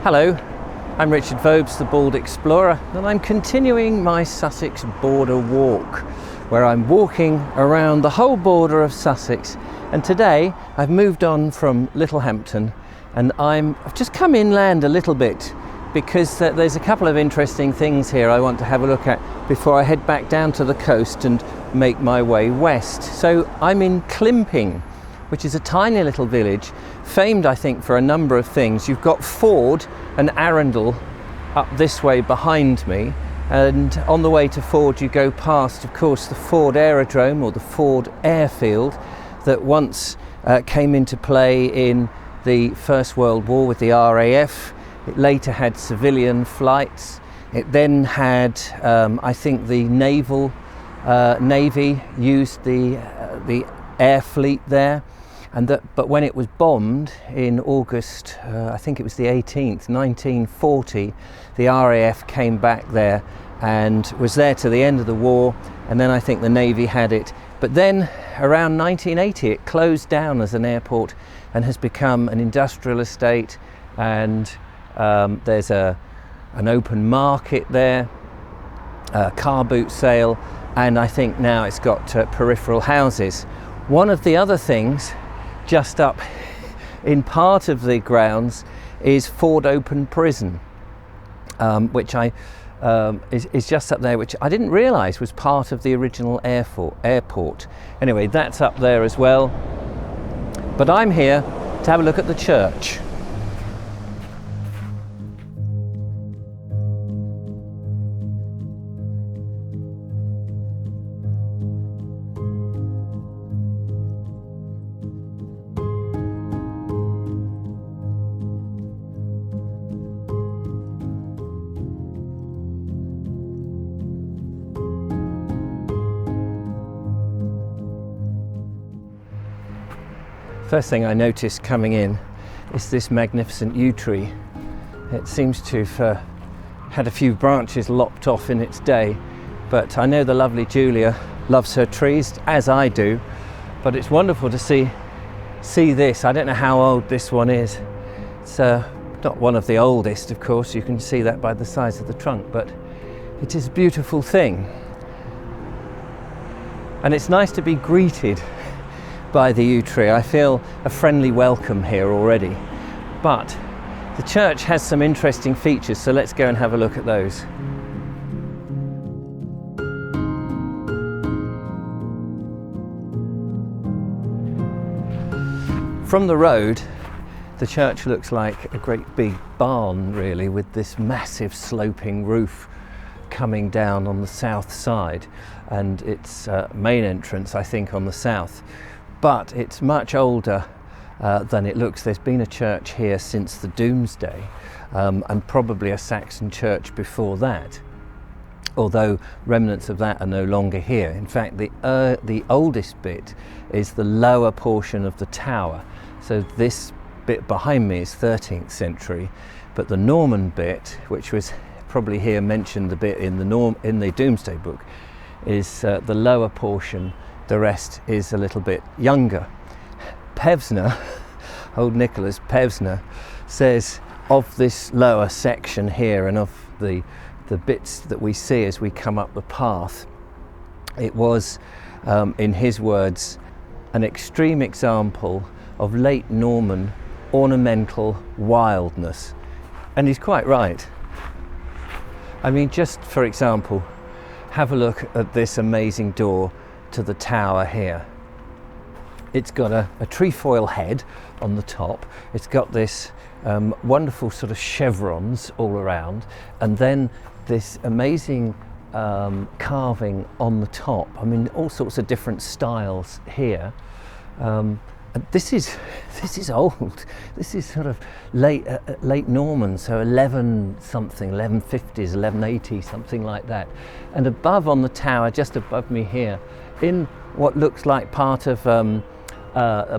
Hello, I'm Richard Vobes, the Bald Explorer, and I'm continuing my Sussex Border Walk, where I'm walking around the whole border of Sussex. And today I've moved on from Littlehampton and I've just come inland a little bit because there's a couple of interesting things here I want to have a look at before I head back down to the coast and make my way west. So I'm in Clymping, which is a tiny little village, famed I think for a number of things. You've got Ford and Arundel up this way behind me, and on the way to Ford you go past, of course, the Ford Aerodrome or the Ford Airfield that once came into play in the First World War with the RAF. It later had civilian flights. It then had, I think, the Navy used the air fleet there. But when it was bombed in August, I think it was the 18th, 1940, the RAF came back there and was there to the end of the war, and then I think the Navy had it. But then around 1980 it closed down as an airport and has become an industrial estate, and there's an open market there, a car boot sale, and I think now it's got peripheral houses. One of the other things just up in part of the grounds is Ford Open Prison, which is just up there, which I didn't realise was part of the original airport. Anyway, that's up there as well. But I'm here to have a look at the church. First thing I noticed coming in is this magnificent yew tree. It seems to have had a few branches lopped off in its day, but I know the lovely Julia loves her trees, as I do, but it's wonderful to see this. I don't know how old this one is. It's not one of the oldest, of course, you can see that by the size of the trunk, but it is a beautiful thing. And it's nice to be greeted by the yew tree. I feel a friendly welcome here already. But the church has some interesting features, so let's go and have a look at those. From the road, the church looks like a great big barn, really, with this massive sloping roof coming down on the south side, and its main entrance, I think, on the south. But it's much older than it looks. There's been a church here since the Domesday, and probably a Saxon church before that, although remnants of that are no longer here. In fact, the oldest bit is the lower portion of the tower. So this bit behind me is 13th century, but the Norman bit, which was probably here mentioned a bit in the Domesday book, is the lower portion. The rest is a little bit younger. Pevsner, old Nicholas Pevsner, says of this lower section here and of the bits that we see as we come up the path, it was, in his words, an extreme example of late Norman ornamental wildness. And he's quite right. I mean, just for example, have a look at this amazing door to the tower here. It's got a trefoil head on the top. It's got this wonderful sort of chevrons all around, and then this amazing carving on the top. I mean, all sorts of different styles here. And this is old. This is sort of late Norman, so 1150s, 1180, something like that. And above on the tower, just above me here, in what looks like part of a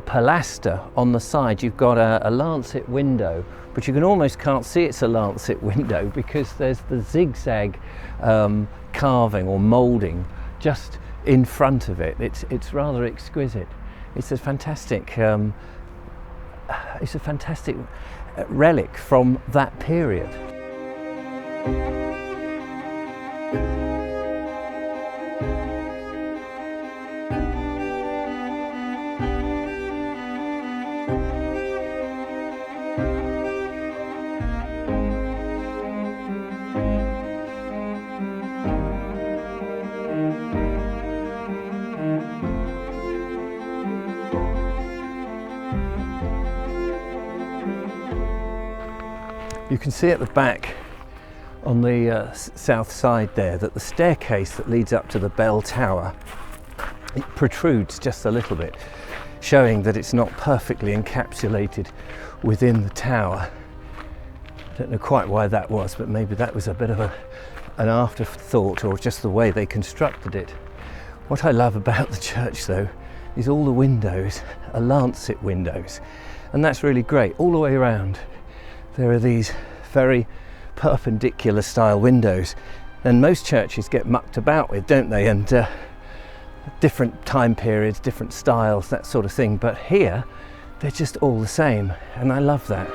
pilaster on the side, you've got a lancet window, but you can almost can't see it's a lancet window because there's the zigzag carving or moulding just in front of it. It's rather exquisite. It's a fantastic relic from that period. You can see at the back on the south side there that the staircase that leads up to the bell tower, it protrudes just a little bit, showing that it's not perfectly encapsulated within the tower. I don't know quite why that was, but maybe that was a bit of an afterthought, or just the way they constructed it. What I love about the church though is all the windows are lancet windows, and that's really great. All the way around there are these very perpendicular style windows, and most churches get mucked about with, don't they, and different time periods, different styles, that sort of thing, but here they're just all the same, and I love that.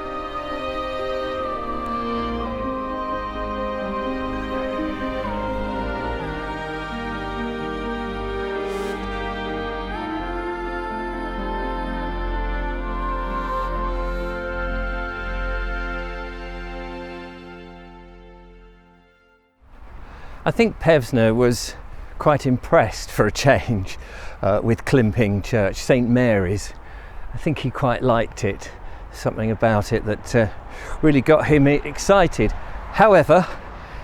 I think Pevsner was quite impressed, for a change, with Climping Church, St Mary's. I think he quite liked it, something about it that really got him excited. However,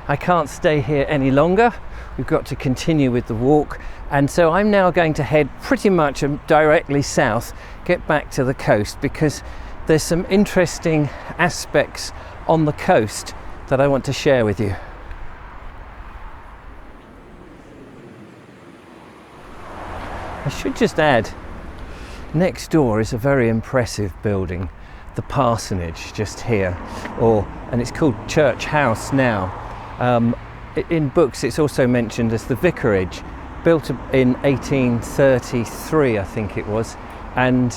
I can't stay here any longer. We've got to continue with the walk, and so I'm now going to head pretty much directly south, get back to the coast, because there's some interesting aspects on the coast that I want to share with you. I should just add, next door is a very impressive building, the parsonage, just here, and it's called Church House now. In books it's also mentioned as the vicarage, built in 1833 I think it was, and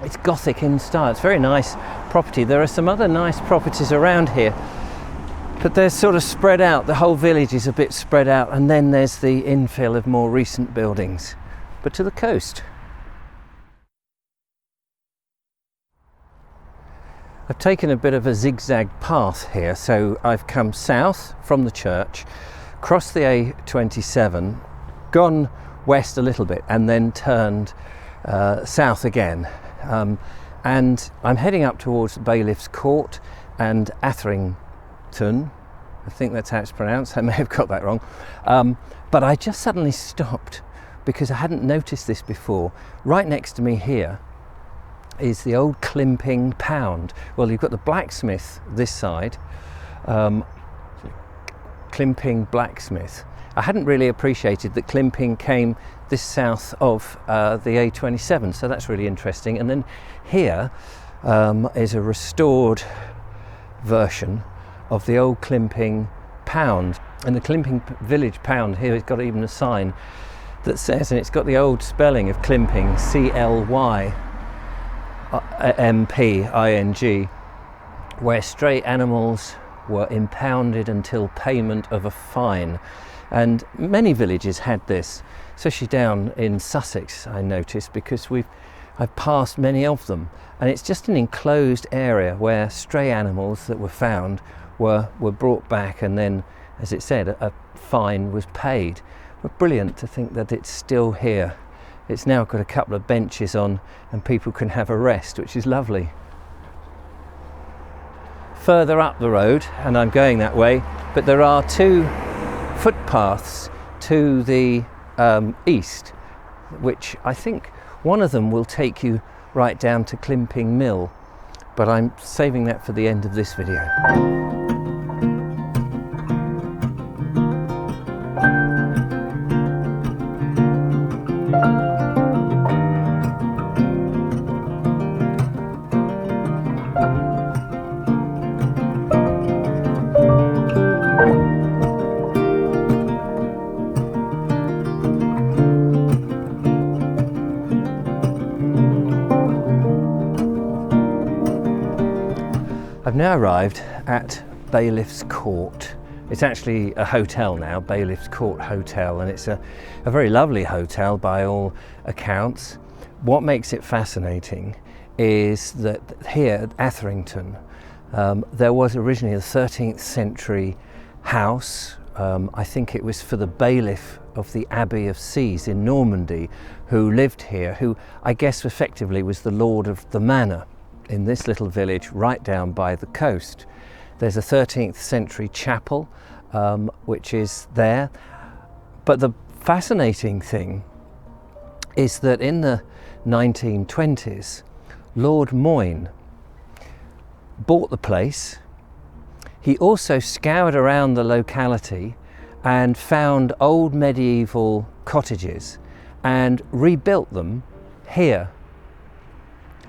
it's Gothic in style. It's a very nice property. There are some other nice properties around here, but they're sort of spread out. The whole village is a bit spread out, and then there's the infill of more recent buildings. But to the coast. I've taken a bit of a zigzag path here, so I've come south from the church, crossed the A27, gone west a little bit, and then turned south again. And I'm heading up towards Bailiffscourt and Atherington. I think that's how it's pronounced. I may have got that wrong. But I just suddenly stopped because I hadn't noticed this before. Right next to me here is the old Clymping pound. Well, you've got the blacksmith this side, Clymping blacksmith. I hadn't really appreciated that Clymping came this south of the A27, so that's really interesting. And then here is a restored version of the old Clymping pound. And the Clymping village pound here has got even a sign that says, and it's got the old spelling of Clymping, C-L-Y-M-P-I-N-G, where stray animals were impounded until payment of a fine. And many villages had this, especially down in Sussex, I noticed, because I've passed many of them, and it's just an enclosed area where stray animals that were found were brought back, and then, as it said, a fine was paid. But brilliant to think that it's still here. It's now got a couple of benches on and people can have a rest, which is lovely. Further up the road, and I'm going that way, but there are two footpaths to the east, which I think one of them will take you right down to Climping Mill, but I'm saving that for the end of this video. now arrived at Bailiffscourt. It's actually a hotel now, Bailiffscourt Hotel, and it's a very lovely hotel by all accounts. What makes it fascinating is that here at Atherington, there was originally a 13th century house. I think it was for the bailiff of the Abbey of Sees in Normandy, who lived here, who I guess effectively was the lord of the manor in this little village right down by the coast. There's a 13th century chapel which is there, but the fascinating thing is that in the 1920s Lord Moyne bought the place. He also scoured around the locality and found old medieval cottages and rebuilt them here,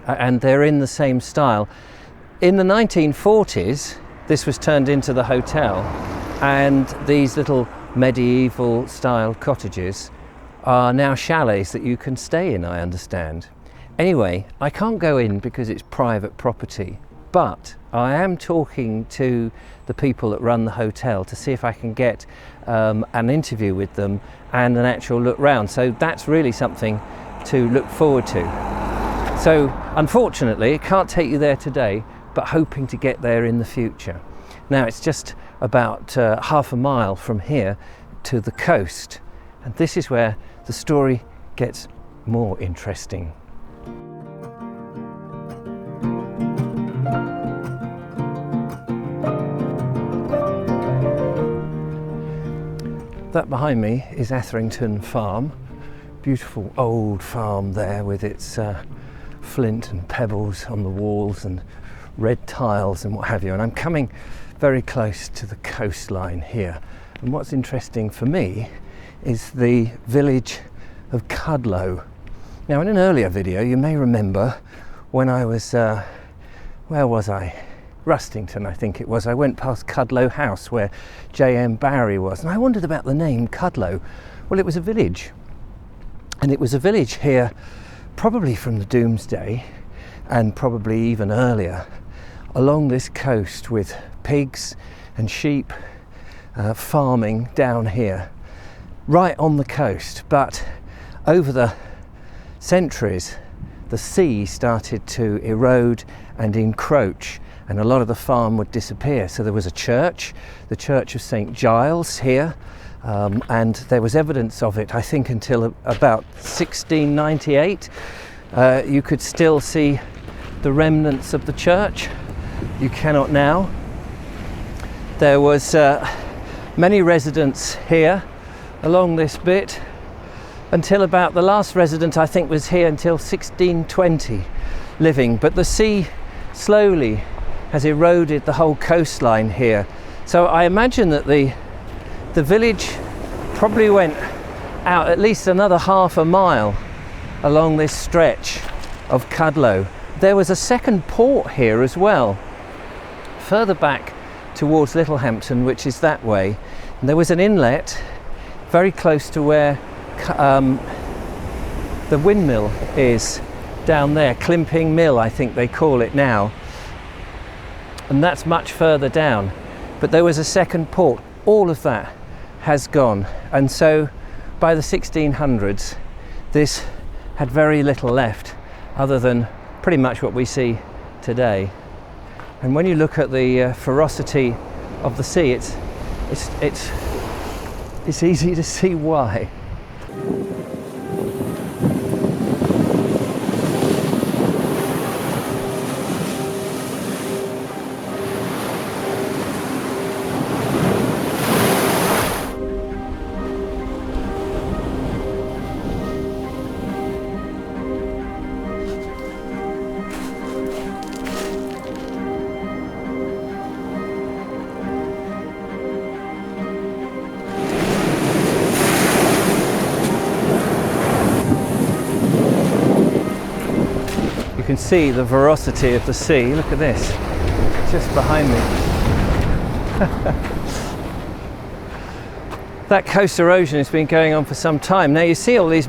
and they're in the same style. In the 1940s this was turned into the hotel, and these little medieval style cottages are now chalets that you can stay in, I understand. Anyway, I can't go in because it's private property, but I am talking to the people that run the hotel to see if I can get an interview with them and an actual look round. So that's really something to look forward to. So unfortunately, I can't take you there today, but hoping to get there in the future. Now it's just about half a mile from here to the coast, and this is where the story gets more interesting. That behind me is Atherington Farm, beautiful old farm there with its flint and pebbles on the walls and red tiles and what have you, and I'm coming very close to the coastline here. And what's interesting for me is the village of Cudlow. Now in an earlier video you may remember when I was, where was I? Rustington, I think it was. I went past Cudlow House where J.M. Barrie was, and I wondered about the name Cudlow. Well, it was a village, and it was a village here probably from the Doomsday and probably even earlier, along this coast with pigs and sheep, farming down here right on the coast. But over the centuries the sea started to erode and encroach, and a lot of the farm would disappear. So there was a church, the Church of St. Giles here, and there was evidence of it, I think, until about 1698. You could still see the remnants of the church. You cannot now. There was many residents here along this bit until about the last resident, I think, was here until 1620 living, but the sea slowly has eroded the whole coastline here. So I imagine that the village probably went out at least another half a mile along this stretch of Cudlow. There was a second port here as well, further back towards Littlehampton, which is that way. And there was an inlet very close to where the windmill is down there, Climping Mill I think they call it now, and that's much further down. But there was a second port. All of that has gone, and so by the 1600s this had very little left other than pretty much what we see today. And when you look at the ferocity of the sea, it's easy to see why. You can see the ferocity of the sea. Look at this, just behind me. That coast erosion has been going on for some time. Now you see all these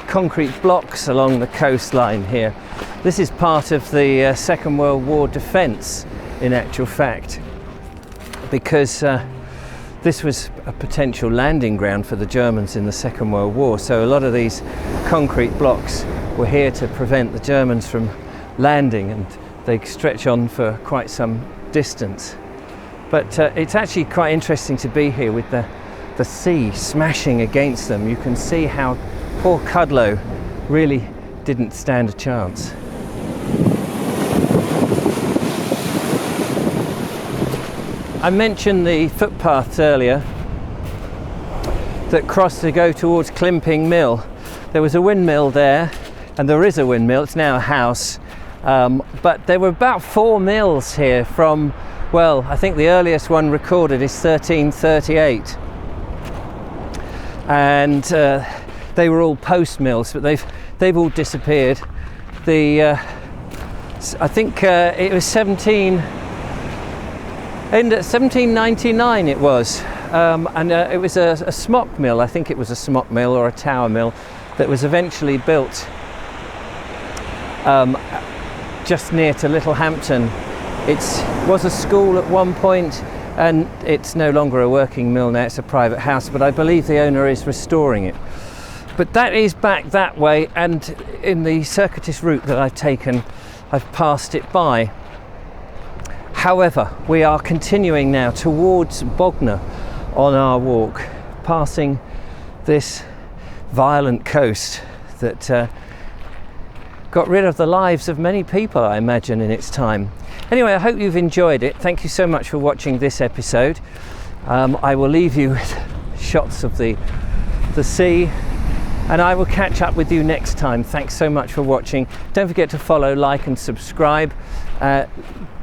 concrete blocks along the coastline here. This is part of the Second World War defence, in actual fact, because this was a potential landing ground for the Germans in the Second World War. So a lot of these concrete blocks were here to prevent the Germans from landing, and they stretch on for quite some distance. But it's actually quite interesting to be here with the sea smashing against them. You can see how poor Cudlow really didn't stand a chance. I mentioned the footpaths earlier that cross to go towards Climping Mill. There was a windmill there, and there is a windmill. It's now a house, but there were about 4 mills here from, well, I think the earliest one recorded is 1338, and they were all post mills, but they've all disappeared. I think it was 1799 it was, and it was a smock mill. I think it was a smock mill or a tower mill that was eventually built just near to Littlehampton. It was a school at one point, and it's no longer a working mill now. It's a private house, but I believe the owner is restoring it. But that is back that way, and in the circuitous route that I've taken, I've passed it by. However, we are continuing now towards Bognor on our walk, passing this violent coast that got rid of the lives of many people, I imagine, in its time. Anyway, I hope you've enjoyed it. Thank you so much for watching this episode. I will leave you with shots of the sea, and I will catch up with you next time. Thanks so much for watching. Don't forget to follow, like and subscribe.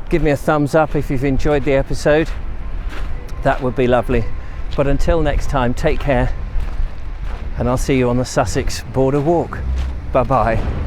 Give me a thumbs up if you've enjoyed the episode. That would be lovely. But until next time, take care, and I'll see you on the Sussex Border Walk. Bye bye.